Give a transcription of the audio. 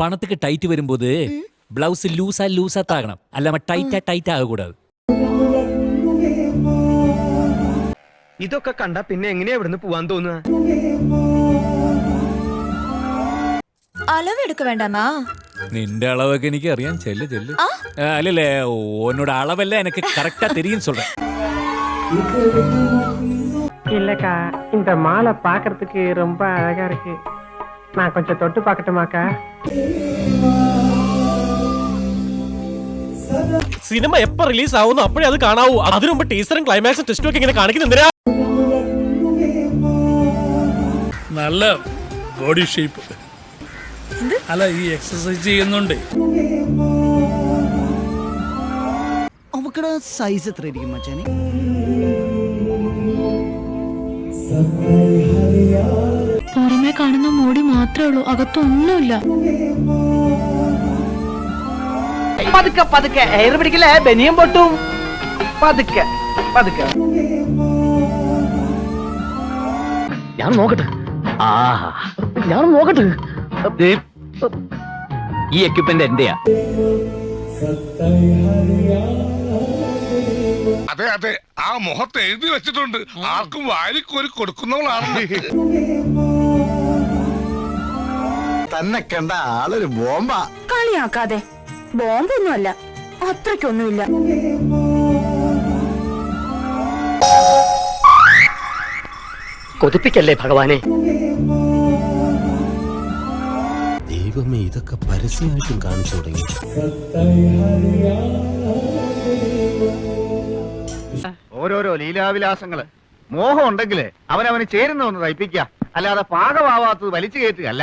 പണத்துக்கு tight വരുമ്പോൾ blouse ലൂസാ താകണം അല്ലാമ tight ആകக்கூடாது. ഇതൊക്കെ കണ്ടാ പിന്നെ എങ്ങനെയാ ഇവിടുന്ന് പോവാൻ തോന്നുക? அளவெடுக்க வேண்டாமா? നിന്റെ അളവൊക്കെ എനിക്ക് അറിയാം. ചെല്ല് അല്ലല്ലേ, ഉന്നോட அளவெல்லாம் எனக்கு கரெக்ட்டா தெரியும் சொல்றேன். இல்லக்கா, இந்த மாலை பாக்குறதுக்கு ரொம்ப அழகா இருக்கு. நான் கொஞ்சம் தொட்டு பார்க்கட்டுமாக்கா? സിനിമ എപ്പോ റിലീസ് ആവുന്നു അപ്പോഴേ അത് കാണാവൂ. അതിനു മുമ്പ് ടീസറും ക്ലൈമാക്സും ടെസ്റ്റും ഒക്കെ ഇങ്ങനെ കാണിക്കുന്നെന്തിനാ? നല്ല ബോഡി ഷേപ്പ് അല്ല, ഈ എക്സസൈസ് ചെയ്യുന്നുണ്ട്. അവക്കടെ സൈസ് എത്ര ഇരിക്കും മച്ചാനെ? പുറമെ കാണുന്ന മോടി മാത്രമേ ഉള്ളൂ, അകത്തൊന്നുമില്ല. പതുക്കെ പതുക്കെ എയർ പിടിക്കലേ, ബനിയം പൊട്ടും. പതുക്കെ പതുക്കെ. ഞാൻ നോക്കട്ടെ. ഞാൻ നോക്കട്ടെ. ഈ എക്യുപ്മെന്റ് എന്റെയാ. അതെ അതെ, ആ മുഖത്ത് എഴുതി വെച്ചിട്ടുണ്ട്, ആർക്കും വാരിക്കോരി കൊടുക്കുന്നവളാണ്. തന്നെ കണ്ട ആളൊരു ബോംബാ. കളിയാക്കാതെ, ബോംബൊന്നുമല്ല, അത്രയ്ക്കൊന്നുമില്ല. കൊതിപ്പിക്കല്ലേ ഭഗവാനെ. ദൈവമേ, ഇതൊക്കെ പരസ്യമായിട്ടും കാണിച്ചു തുടങ്ങി. ഓരോരോ ലീലാവിലാസങ്ങള്. മോഹം ഉണ്ടെങ്കില് അവനവന് ചേരുന്ന ഒന്ന് തയ്പ്പിക്കുക, അല്ലാതെ പാകമാവാത്തത് വലിച്ചു കയറ്റുകയല്ല.